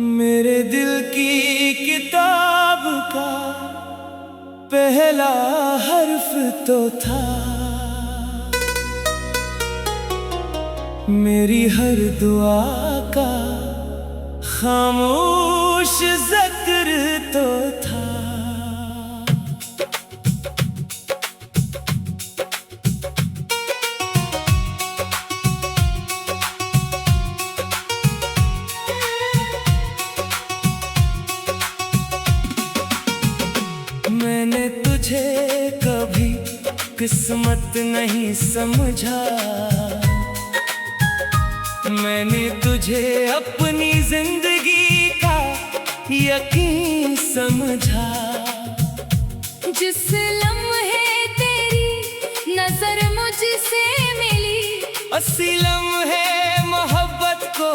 मेरे दिल की किताब का पहला हर्फ तो था, मेरी हर दुआ का खामोश ज़िक्र तो था। मैंने तुझे कभी किस्मत नहीं समझा, मैंने तुझे अपनी जिंदगी का यकीन समझा। जिस लम्हे तेरी नजर मुझसे मिली, उसी लम्हे मोहब्बत को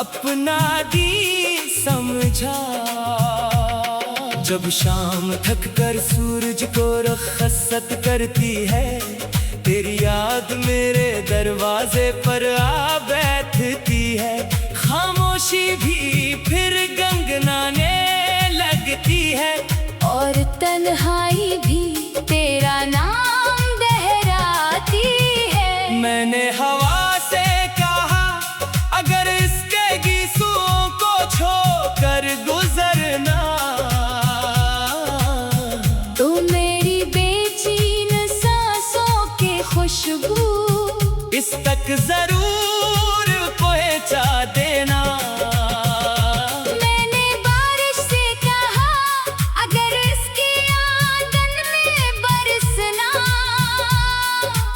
अपना दी समझा। जब शाम थक कर सूरज को रुखसत करती है, तेरी याद मेरे दरवाजे पर आ बैठती है। खामोशी भी फिर गंगनाने लगती है, और तन्हाई भी तेरा नाम दोहराती है। मैंने हवा से कहा, अगर इसके गीसुओं को छोकर गुजरना, तो मेरी बेचैन सांसों के खुशबू इस तक जरूर पहुंचा देना। मैंने बारिश से कहा, अगर इसके आंगन में बरसना,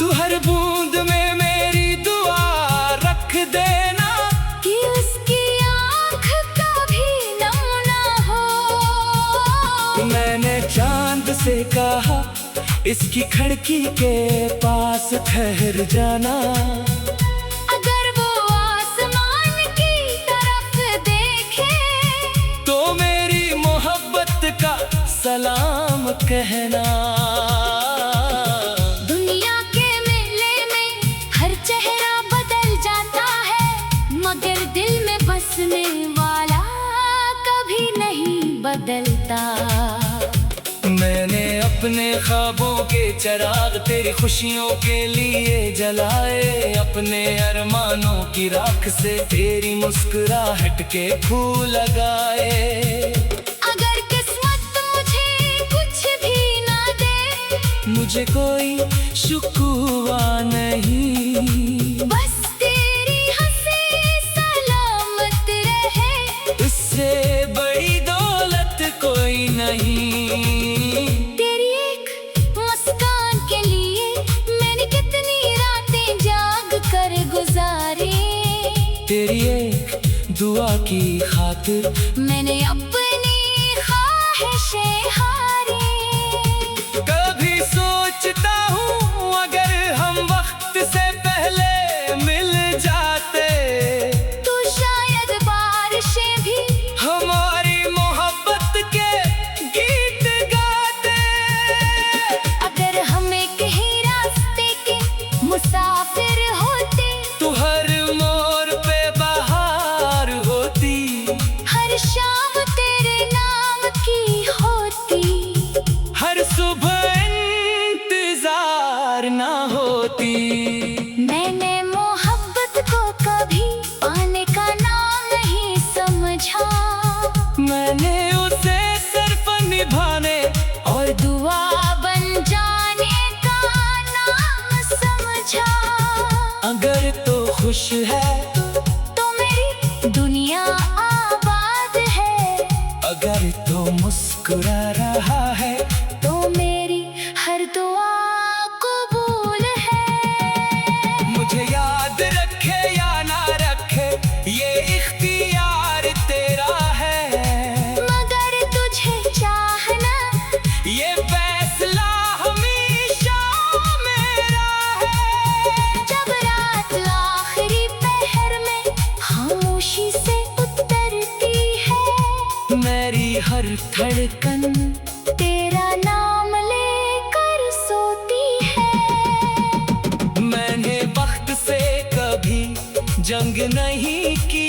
तू हर बूंद में मेरी दुआ रख देना, कि उसकी आँख कभी नम ना हो। मैंने चांद से कहा, इसकी खिड़की के पास ठहर जाना, अगर वो आसमान की तरफ देखे, तो मेरी मोहब्बत का सलाम कहना। दुनिया के मेले में हर चेहरा बदल जाता है, मगर दिल में बसने वाला कभी नहीं बदलता। मैंने अपने ख्वाबों के चिराग तेरी खुशियों के लिए जलाए, अपने अरमानों की राख से तेरी मुस्कुराहट के फूल लगाए। अगर किस्मत मुझे कुछ भी ना दे, मुझे कोई शुक्वा नहीं, बस तेरी हंसी सलामत रहे, इससे बड़ी दौलत कोई नहीं। तेरी एक मुस्कान के लिए मैंने कितनी रातें जाग कर गुजारी, तेरी एक दुआ की खातिर मैंने अपनी ख्वाहिशें हारी। कभी सोचता हूँ, अगर हम वक्त से पहले मिल जाते, तो शायद बारिशें भी हमारी मोहब्बत के गीत गाते। अगर हम एक ही रास्ते के मुसाफिर होते, तू हर मोड़ पे बहार होती, हर शाम तेरे नाम की होती, हर सुबह इंतजार ना होती। मैंने मोहब्बत को कभी पाने का नाम नहीं समझा, मैंने उसे सिर्फ निभाने और दुआ बन जाने का नाम समझा। अगर तो खुश है, तो मेरी दुनिया आबाद है, अगर तो मुस्कुरा रहा है, तो मेरी हर दुआ कबूल है। मुझे याद रखे या ना रखे, ये इख्तियार तेरा है, मगर तुझे चाहना, ये फैसला हमेशा मेरा है। जब रात आखिरी पहर में खामोशी से उतरती है, मेरी हर धड़कन तेरा नाम ले जंग नहीं की,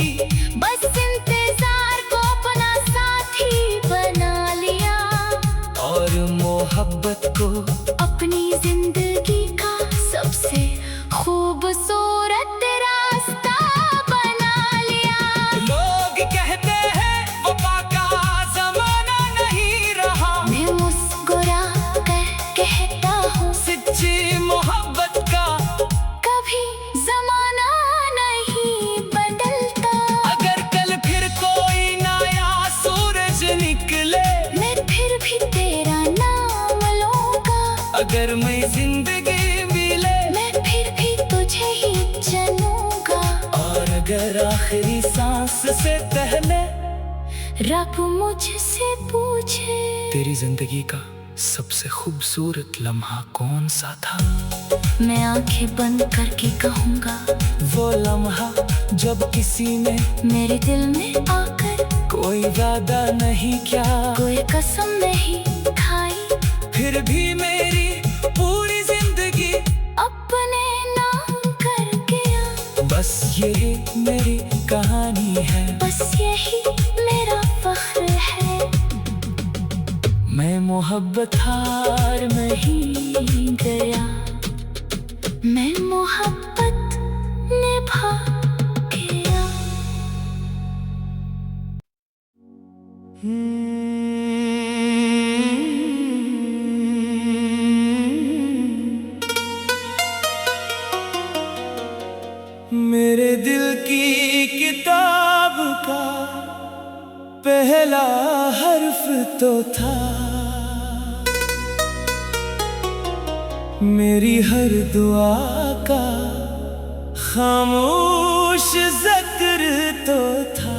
बस इंतजार को अपना साथी बना लिया और मोहब्बत को अपनी जिंदगी का सबसे खूबसूरत रास्ता बना लिया। लोग कहते हैं वफा का जमाना नहीं रहा, मैं मुस्कुरा कर कहता हूँ सच्ची मोहब्बत का कभी जमाना नहीं बदलता। अगर कल फिर कोई नया सूरज निकले, मैं फिर भी तेरा नाम लूंगा। अगर मैं जिंदगी मिले, मैं फिर भी तुझे ही चुनूंगा। और अगर आखिरी सांस से पहले रब मुझसे पूछे तेरी जिंदगी का सबसे खूबसूरत लम्हा कौन सा था, मैं आंखें बंद करके कहूँगा वो लम्हा जब किसी ने मेरे दिल में आकर कोई वादा नहीं किया, कोई कसम नहीं खाई, फिर भी मेरी पूरी जिंदगी अपने नाम कर गया। बस यही मेरी कहानी है, बस यही मेरा फख्र है। मैं मोहब्बत हार नहीं गया, मैं मोहब्बत निभा गया। मेरे दिल की किताब का पहला हर्फ तो था, मेरी हर दुआ का खामोश जिक्र तो था।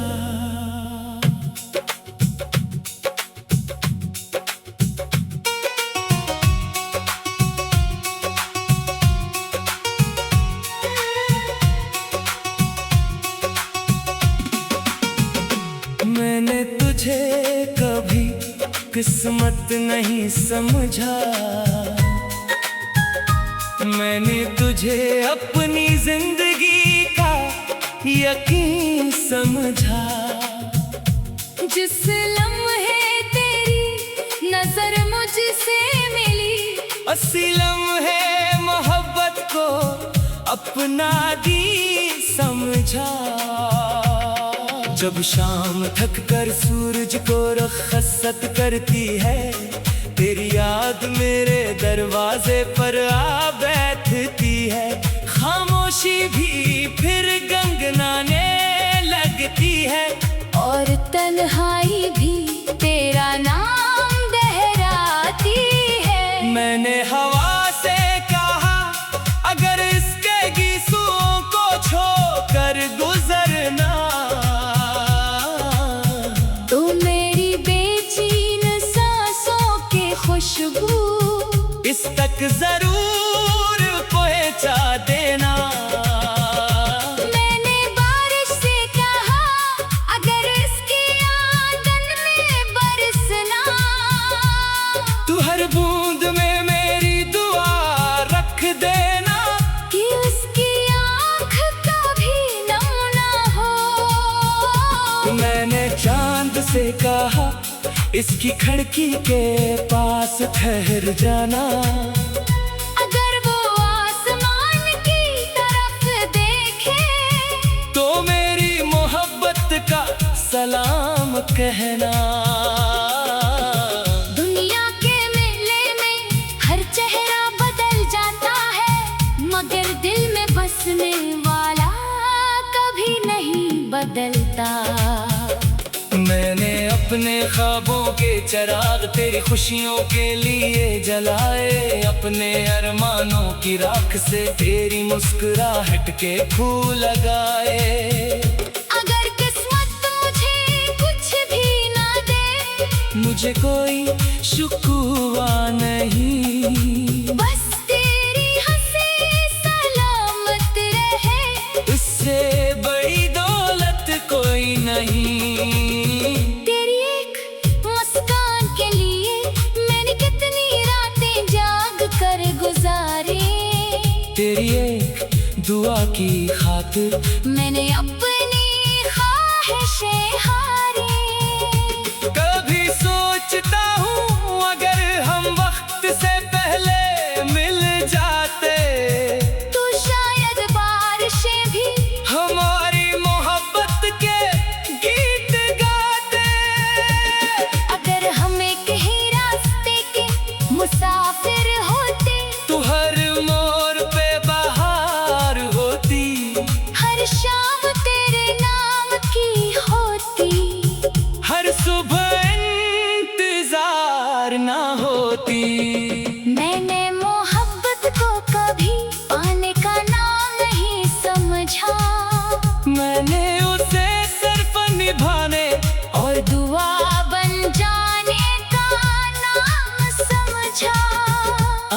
मैंने तुझे कभी किस्मत नहीं समझा, मैंने तुझे अपनी जिंदगी का यकीन समझा। जिस लम्हे तेरी नजर मुझसे मिली, असी लम्हे मोहब्बत को अपना दी समझा। जब शाम थक कर सूरज को रखसत करती है, तेरी याद मेरे दरवाजे पर आ बैठती है। खामोशी भी फिर गंगनाने लगती है, और तन्हाई भी तेरा नाम दोहराती है। मैंने हवा से कहा अगर इसके गीसुओं को छोकर गुजरना, तो मेरी बेचैन सांसों की खुशबू इस तक जरूर पहुंचा देना। मैंने बारिश से कहा अगर इसकी आंगन में बरसना, तू हर बूंद में मेरी दुआ रख देना, कि उसकी आँख कभी नम ना हो। मैंने चांद से कहा इसकी खिड़की के पास ठहर जाना, अगर वो आसमान की तरफ देखे, तो मेरी मोहब्बत का सलाम कहना। दुनिया के मेले में हर चेहरा बदल जाता है, मगर दिल में बसने वाला कभी नहीं बदलता। मैंने अपने ख्वाबों के चिराग तेरी खुशियों के लिए जलाए, अपने अरमानों की राख से तेरी मुस्कुराहट के फूल लगाए। अगर किस्मत मुझे कुछ भी ना दे, मुझे कोई शुक्वा नहीं, बस तेरी हंसी सलामत रहे, इससे बड़ी दौलत कोई नहीं। तेरी एक मुस्कान के लिए मैंने कितनी रातें जाग कर गुजारी, तेरी एक दुआ की खातिर खातिर मैंने अपनी ख्वाहिशें हारी। कभी सोचता हूँ अगर हम वक्त से पहले मिल जाते, तो शायद बारिशें भी हमारी मोहब्बत के गीत गाते। अगर हम एक ही रास्ते के मुसाफिर होते, तो हर मोड़ पे बहार होती, हर शाम तेरे नाम की होती, हर सुबह इंतजार ना होती। मैंने मोहब्बत को कभी पाने का नाम नहीं समझा, मैंने उसे सिर्फ निभाने और दुआ बन जाने का नाम समझा।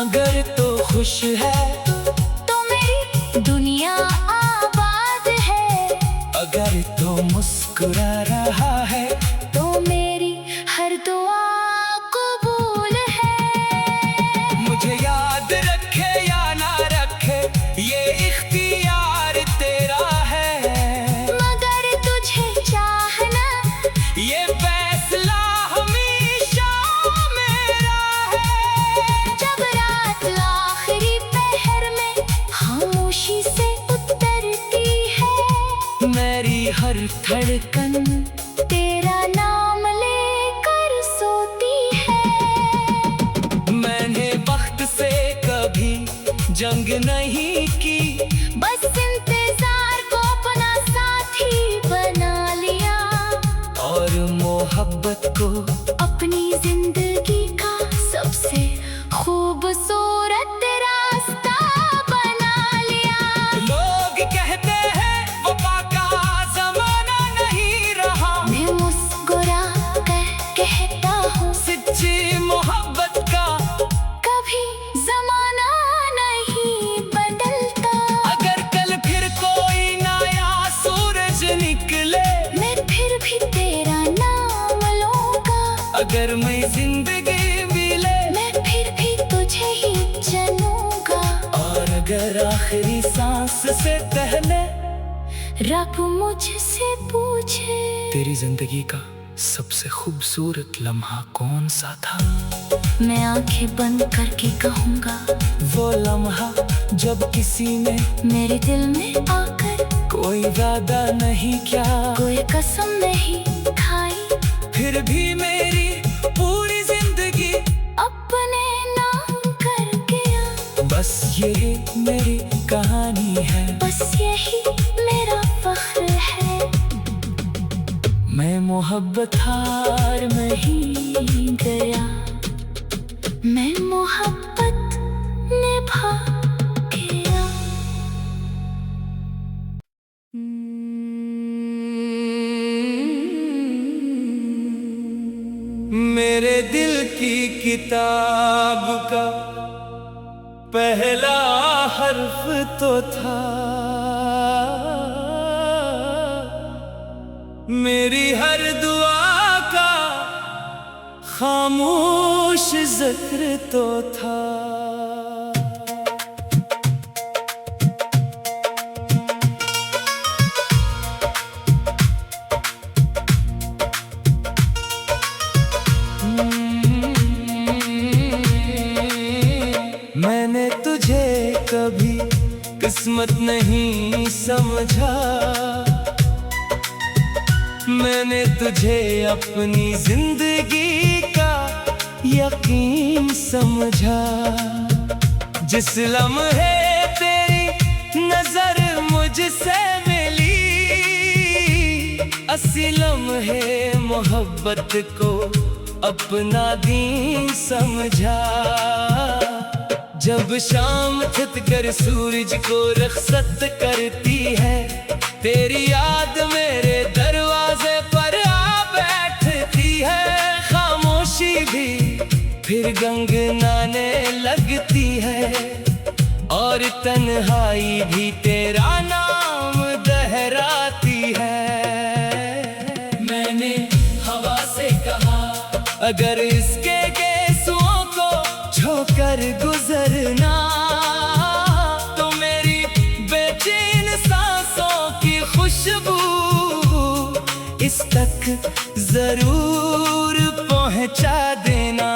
अगर तो खुश है तो मेरी दुनिया आबाद है, अगर तो मुस्कुरा रहा है तो मेरी हर दुआ कबूल है। मुझे याद रखे या ना रखे ये इख्तियार तेरा है, मगर तुझे चाहना ये फैसला हमेशा मेरा है। जब रात आखिरी पहर में खामोशी से उतरती है, मेरी हर धड़कन तेरा नाम लेकर सोती है। मैंने वक्त से कभी जंग नहीं की, बस इंतजार को अपना साथी बना लिया, और मोहब्बत को अपनी जिंदगी का सबसे खूबसूरत रास्ता बना लिया। लोग कहते हैं वफा का जमाना नहीं रहा, मैं मुस्कुरा कर कहता हूँ, सच्ची मोहब्बत का कभी जमाना नहीं बदलता। अगर कल फिर कोई नया सूरज निकले, मैं फिर भी तेरा नाम लूंगा, अगर मैं जिंदगी मिले, मैं फिर भी तुझे ही चुनूंगा। और अगर आखिरी सांस से पहले रब मुझसे पूछे तेरी जिंदगी का सबसे खूबसूरत लम्हा कौन सा था, मैं आंखें बंद करके कहूँगा, वो लम्हा जब किसी ने मेरे दिल में आकर कोई वादा नहीं किया, कोई कसम नहीं खाई, फिर भी मेरी पूरी जिंदगी अपने नाम कर गया। बस यही मेरी कहानी है, बस यही मेरा फख्र है। मैं मोहब्बत हार नहीं गया, मैं मोहब्बत निभा गया। मेरे दिल की किताब का पहला हर्फ तो था, मेरी हर दुआ का खामोश जिक्र तो था। मैंने तुझे कभी किस्मत नहीं समझा, मैंने तुझे अपनी जिंदगी का यकीन समझा। जिस लम्हे तेरी नजर मुझसे मिली, असली लम्हे मोहब्बत को अपना दीन समझा। जब शाम छिप कर सूरज को रुखसत करती है, तेरी याद मेरे दरवाजे पर आ बैठती है। खामोशी भी फिर गंगनाने लगती है, और तन्हाई भी तेरा नाम दोहराती है। मैंने हवा से कहा, अगर इसके गेसुओं को छोकर गुजरना, तो मेरी बेचैन सांसों जरूर पहुंचा देना।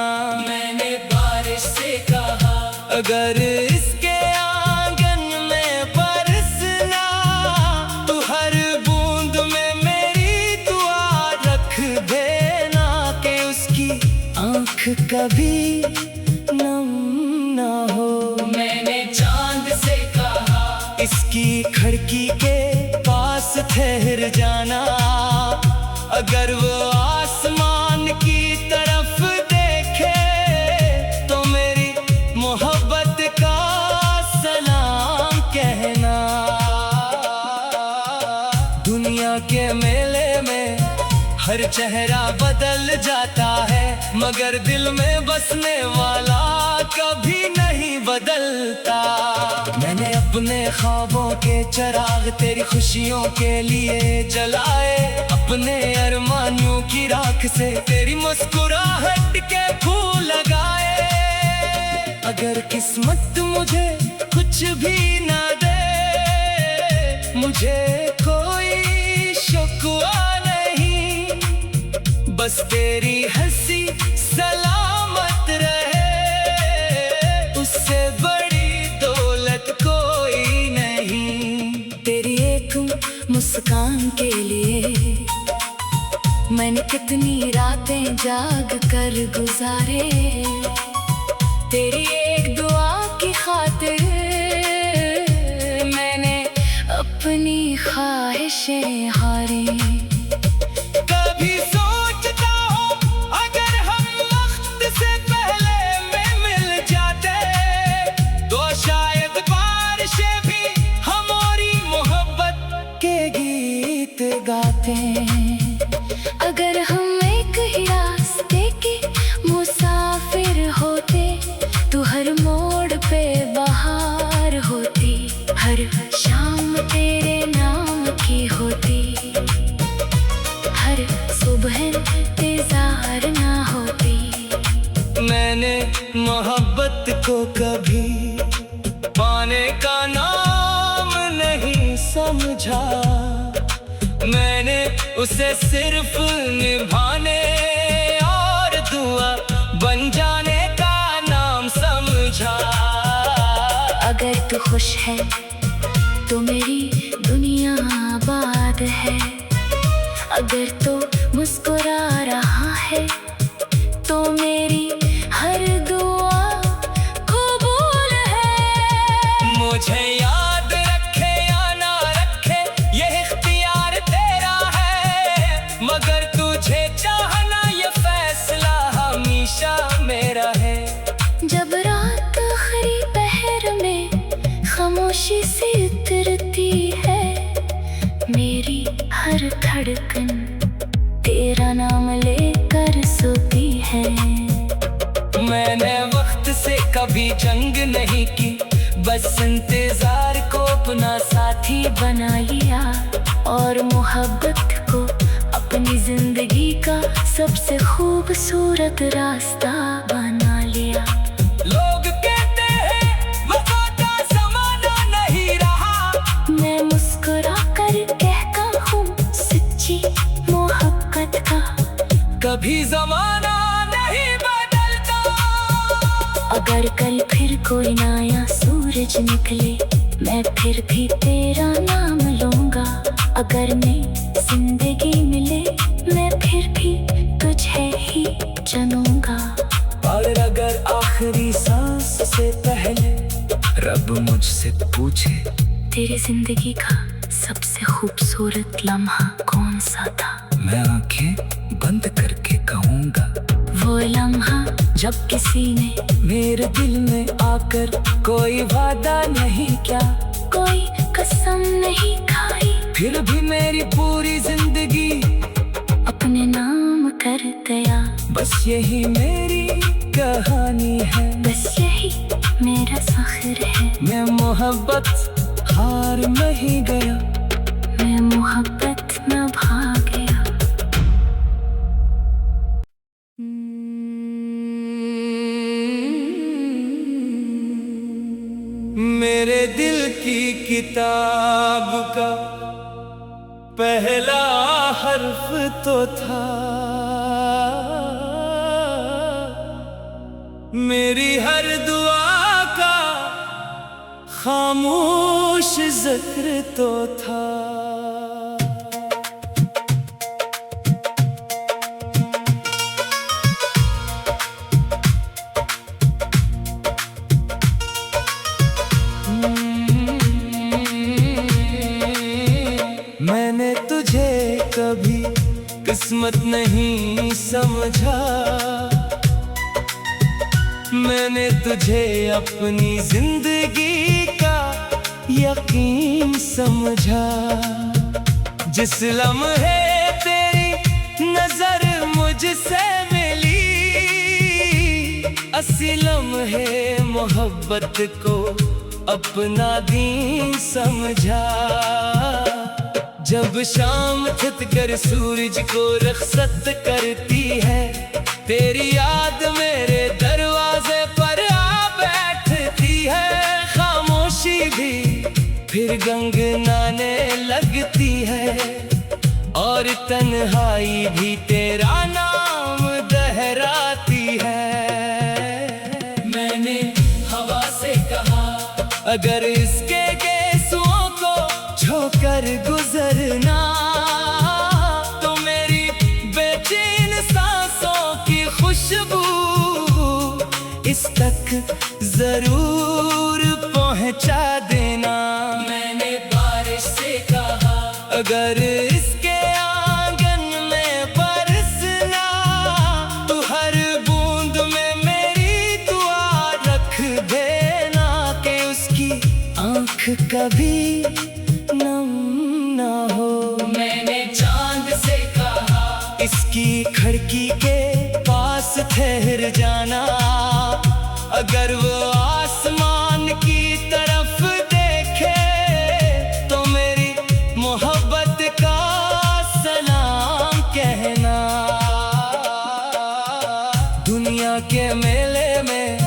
मैंने बारिश से कहा अगर इसके आंगन में बरसना, तो हर बूंद में मेरी दुआ रख देना कि उसकी आंख कभी नम ना हो। मैंने चांद से कहा इसकी खिड़की के पास ठहर जाना, अगर वो आसमान की तरफ देखे तो मेरी मोहब्बत का सलाम कहना। दुनिया के मेले में हर चेहरा बदल जाता है, मगर दिल में बसने वाला कभी नहीं बदलता। मैंने अपने ख्वाबों के चिराग तेरी खुशियों के लिए जलाए, अपने अरमानों की राख से तेरी मुस्कुराहट के फूल लगाए। अगर किस्मत मुझे कुछ भी ना दे, मुझे कोई शिकवा नहीं, बस तेरी हंसी सलामत रहे, उससे बड़ी दौलत कोई नहीं। तेरी एक मुस्कान के लिए मैंने कितनी रातें जाग कर गुजारे, तेरी एक दुआ की खातिर मैंने अपनी ख्वाहिशें हारी। कभी सोचता हूँ अगर हम वक्त से पहले में मिल जाते, तो शायद बारिशें भी हमारी मोहब्बत के गीत गाते। अगर हम एक ही रास्ते के मुसाफिर होते, तो हर मोड़ पे बहार होती, हर शाम तेरे नाम की होती, हर सुबह इंतजार ना होती। मैंने मोहब्बत को कभी पाने का नाम नहीं समझा, मैंने उसे सिर्फ निभाने और दुआ बन जाने का नाम समझा। अगर तू खुश है तो मेरी दुनिया आबाद है, अगर तो मुस्कुरा रहा है तो मेरी हर दुआ कबूल है। मुझे याद रखे या ना रखे ये इख्तियार तेरा है, मगर तुझे चाहना ये फैसला हमेशा मेरा है। जब रात आखिरी पहर में खामोशी से उतरती है, मेरी हर धड़कन तेरा नाम लेकर सोती है। मैंने वक्त से कभी जंग नहीं की, बस इंतजार को अपना साथी बना लिया, और मोहब्बत को अपनी जिंदगी का सबसे खूबसूरत रास्ता बना लिया। लोग कहते हैं वफा का ज़माना नहीं रहा, मैं मुस्कुरा कर कहता हूँ सच्ची मोहब्बत का कभी ज़माना नहीं बदलता। अगर कल फिर कोई नया सूरज निकले, मैं फिर भी तेरा नाम लूंगा। अगर नई जिंदगी मिले, मैं फिर भी तुझे ही चुनूंगा। और अगर आखिरी सांस से पहले रब मुझसे पूछे तेरी जिंदगी का सबसे खूबसूरत लम्हा कौन सा था, मैं आंखें बंद करके कहूँगा वो लम्हा जब किसी ने मेरे दिल में आकर कोई वादा नहीं किया, कोई कसम नहीं खाई, फिर भी मेरी पूरी जिंदगी अपने नाम कर दिया। बस यही मेरी कहानी है, बस यही मेरा फख्र है। मैं मोहब्बत हार नहीं गया, मैं मोहब्बत में भाग गया। मेरे दिल की किताब का पहला हर्फ तो था मेरी हर दुआ का, खामोश जिक्र तो था। मैंने तुझे कभी किस्मत नहीं समझा, मैंने तुझे अपनी जिंदगी का यकीन समझा। जिस लम्हे तेरी नजर मुझसे मिली, असी लम्हे मोहब्बत को अपना दीन समझा। जब शाम छिप कर सूरज को रखसत करती है, तेरी याद मेरे दरवाजे पर आ बैठती है। खामोशी भी फिर गंगनाने लगती है, और तन्हाई भी तेरा नाम दोहराती है। मैंने हवा से कहा, अगर इसके गेसुओं को झोंकर गुजरना, तो मेरी बेचैन सांसों की खुशबू इस तक जरूर पहुंचा देना। मैंने बारिश से कहा, अगर इसके आंगन में बरसना, तो हर बूंद में मेरी दुआ रख देना, कि उसकी आंख कभी नम ना हो। मैंने चांद से कहा, इसकी खिड़की के पास ठहर जाना, अगर वो आसमान की तरफ देखे, तो मेरी मोहब्बत का सलाम कहना। दुनिया के मेले में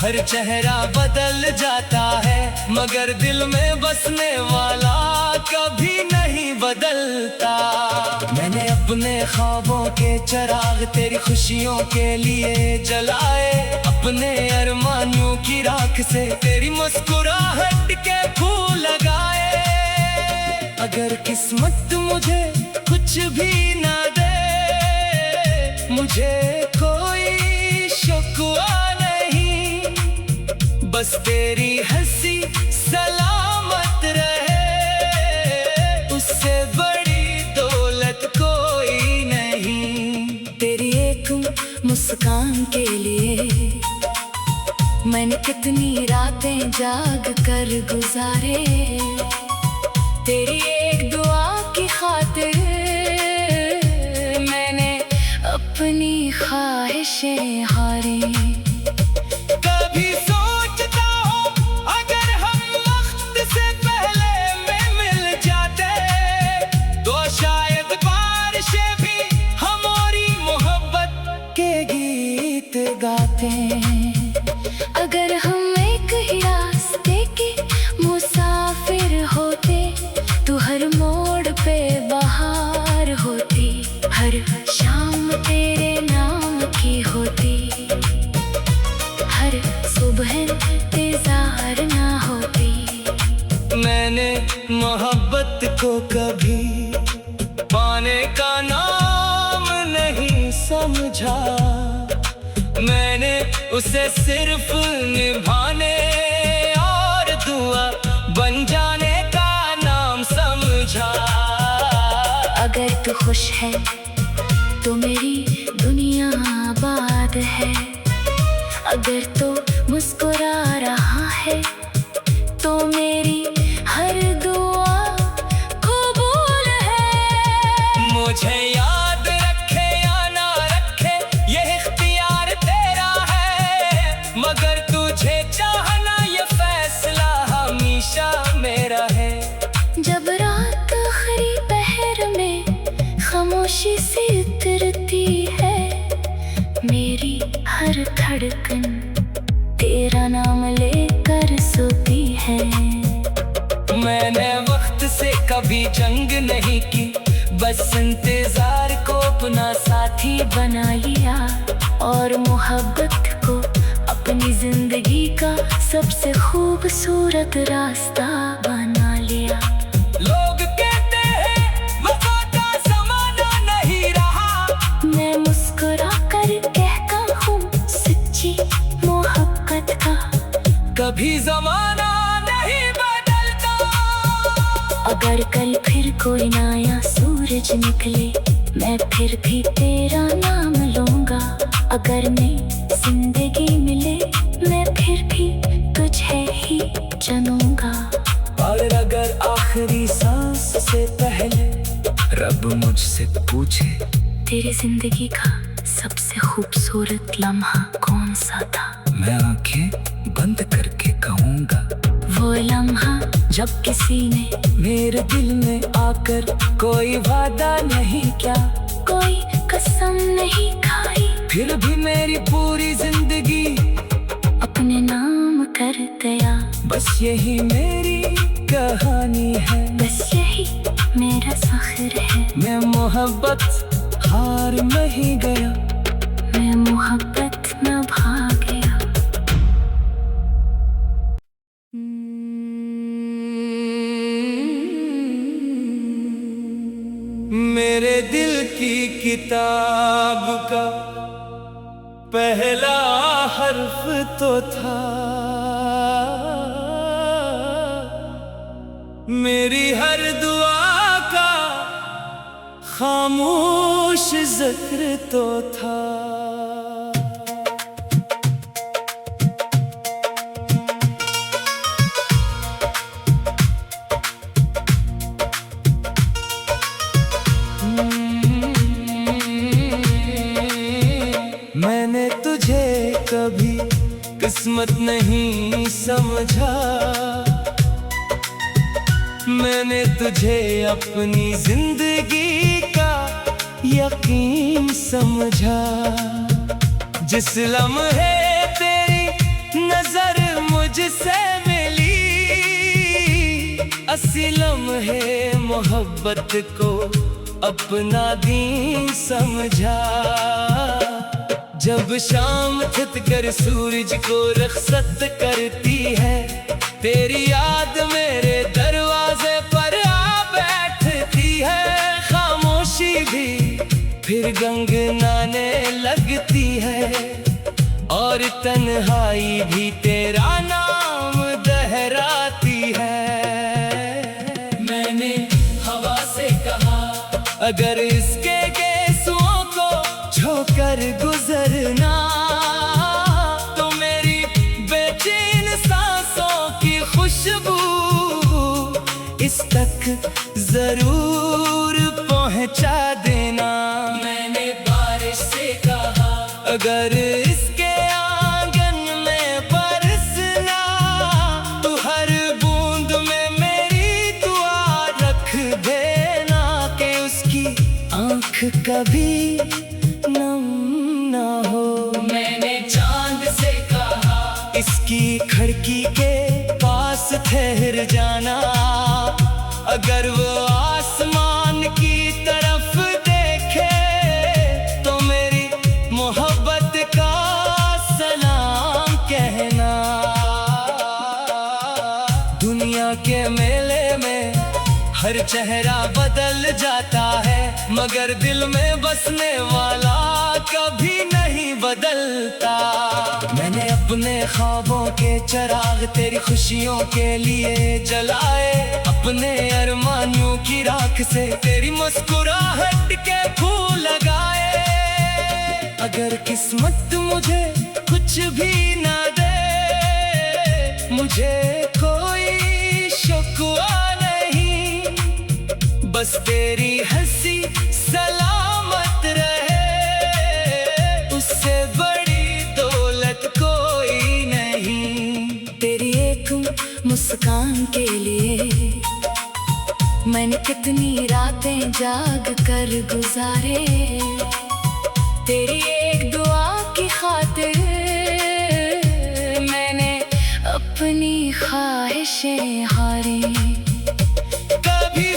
हर चेहरा बदल जाता है, मगर दिल में बसने वाला कभी नहीं बदलता। मैंने अपने ख्वाबों के चिराग तेरी खुशियों के लिए जलाए, अपने अरमानों की राख से तेरी मुस्कुराहट के फूल लगाए। अगर किस्मत मुझे कुछ भी ना दे, मुझे कोई शिकवा नहीं, बस तेरी हंसी सलामत रहे, उससे बड़ी दौलत कोई नहीं। तेरी एक मुस्कान के लिए मैंने कितनी रातें जाग कर गुजारे, तेरी एक दुआ की खातिर मैंने अपनी ख्वाहिशें हारी। कभी सोचता हूँ, अगर हम वक्त से पहले में मिल जाते, तो शायद बारिशें भी हमारी मोहब्बत के गीत गाते। अगर हम एक ही रास्ते के मुसाफिर होते, तो हर मोड़ पे बहार होती, हर शाम तेरे नाम की होती, हर सुबह इंतजार ना होती। मैंने मोहब्बत को कभी पाने का नाम नहीं समझा, मैंने उसे सिर्फ निभाने और दुआ बन जाने का नाम समझा। अगर तू खुश है तो मेरी दुनिया आबाद है, अगर तू मुस्कुरा रहा है तो मेरी हर दुआ कबूल है। मुझे याद रखे या ना रखे, ये इख्तियार तेरा है, मगर तुझे चाहना ये फैसला हमेशा मेरा है। जब रात आखिरी पहर में खामोशी से उतरती है, मेरी हर धड़कन तेरा नाम लेकर सोती है। मैंने कभी जंग नहीं की, बस इंतजार को अपना साथी बना लिया और मोहब्बत को अपनी जिंदगी का सबसे खूबसूरत रास्ता बना लिया। लोग कहते हैं वफा का ज़माना नहीं रहा, मैं मुस्कुरा कर कहता हूँ सच्ची मोहब्बत का कभी ज़माना नहीं बदलता। अगर कल फिर कोई नया सूरज निकले, मैं फिर भी तेरा नाम लूंगा। अगर नई जिंदगी मिले, मैं फिर भी तुझे ही चुनूंगा। और अगर आखिरी सांस से पहले रब मुझसे पूछे, तेरी जिंदगी का सबसे खूबसूरत लम्हा कौन सा था, मैं आंखें बंद करके कहूँगा, वो लम्हा जब किसी ने मेरे दिल में आकर कोई वादा नहीं किया, कोई कसम नहीं खाई, फिर भी मेरी पूरी जिंदगी अपने नाम कर दिया। बस यही मेरी कहानी है, बस यही मेरा फख्र है। मैं मोहब्बत हार नहीं गया, मैं मोहब्बत न भाग गया। मेरे दिल की किताब का पहला हर्फ तो था, मेरी हर दुआ का खामोश जिक्र तो था। मैंने तुझे कभी किस्मत नहीं समझा, मैंने तुझे अपनी जिंदगी का यकीन समझा। जिस लम्हे तेरी नजर मुझसे मिली, असी लम्हे मोहब्बत को अपना दीन समझा। जब शाम छिप कर सूरज को रुखसत करती है, तेरी याद मेरे दरवाजे पर आ बैठती है। खामोशी भी फिर गंगनाने लगती है, और तन्हाई भी तेरा नाम दोहराती है। मैंने हवा से कहा, अगर इसके गेसुओं को झोंकर गुजरना, तो मेरी बेचैन सांसों की खुशबू इस तक जरूर पहुंचा देना। मैंने बारिश से कहा, अगर इसके आंगन में बरसना, तो हर बूंद में मेरी दुआ रख देना, कि उसकी आंख कभी नम ना हो। मैंने चांद से कहा, इसकी खिड़की के पास ठहर जाना, अगर वो आसमान की तरफ देखे, तो मेरी मोहब्बत का सलाम कहना। दुनिया के मेले में हर चेहरा बदल जाता है, मगर दिल में बसने वाला कभी नहीं बदलता। मैंने अपने ख्वाबों के चिराग तेरी खुशियों के लिए जलाए, अपने अरमानियों की राख से तेरी मुस्कुराहट के फूल लगाए। अगर किस्मत मुझे कुछ भी ना दे, मुझे कोई शिकवा नहीं, बस तेरी हंसी सलामत रहे, उससे बड़ी दौलत कोई नहीं। तेरी एक मुस्कान के लिए मैंने कितनी रातें जाग कर गुजारे, तेरी एक दुआ की खातिर मैंने अपनी ख्वाहिशें हारी। कभी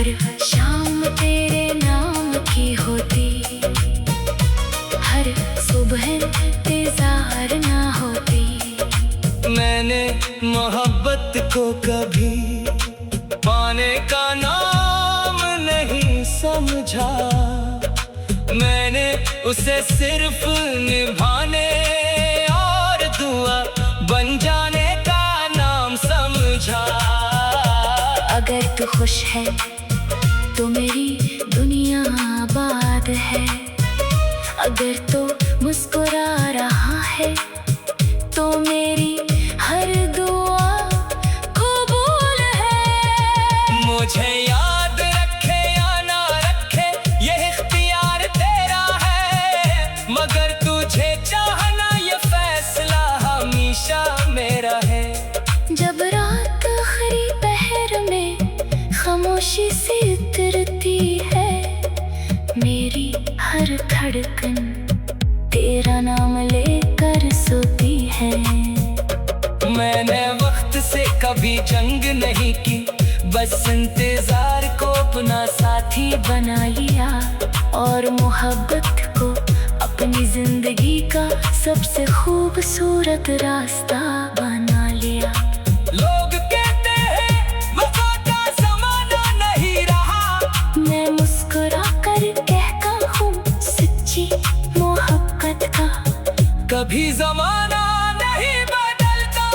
हर शाम तेरे नाम की होती, हर सुबह इंतजार ना होती। मैंने मोहब्बत को कभी पाने का नाम नहीं समझा, मैंने उसे सिर्फ निभाने और दुआ बन जाने का नाम समझा। अगर तू खुश है तो मेरी दुनिया आबाद है, अगर तो मुस्कुरा रहा है तो मेरी हर दुआ कबूल है। मुझे याद रखे या ना रखे ये इख्तियार तेरा है, मगर तुझे चाहना ये फैसला हमेशा मेरा है। जब रात आखिरी पहर में खामोशी सी उतरती है, मेरी हर धड़कन तेरा नाम लेकर सोती है। मैंने वक्त से कभी जंग नहीं की, बस इंतजार को अपना साथी बना लिया और मोहब्बत को अपनी जिंदगी का सबसे खूबसूरत रास्ता बना लिया। लोग कहते हैं वफा का ज़माना नहीं रहा, मैं मुस्कुरा कर कहता हूँ सच्ची मोहब्बत का कभी ज़माना नहीं बदलता।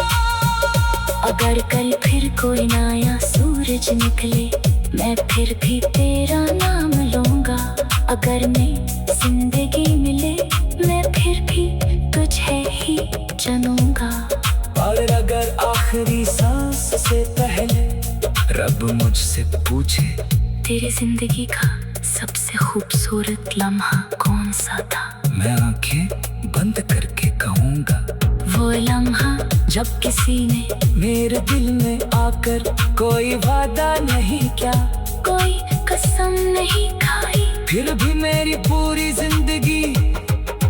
अगर कल फिर कोई नया सूरज निकले, मैं फिर भी तेरा नाम लूंगा। अगर नई जिंदगी मिले, मैं फिर भी तुझे ही चुनूंगा। और अगर आखिरी सांस से पहले रब मुझसे पूछे तेरी जिंदगी का सबसे खूबसूरत लम्हा कौन सा था, मैं आंखें बंद करके कहूँगा वो लम्हा जब किसी ने मेरे दिल में आकर कोई वादा नहीं किया, कोई कसम नहीं खाई, फिर भी मेरी पूरी जिंदगी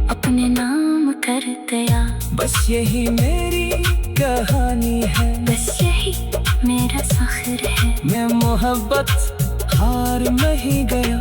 अपने नाम कर दिया। बस यही मेरी कहानी है, बस यही मेरा फख्र है। मैं मोहब्बत हार नहीं गया।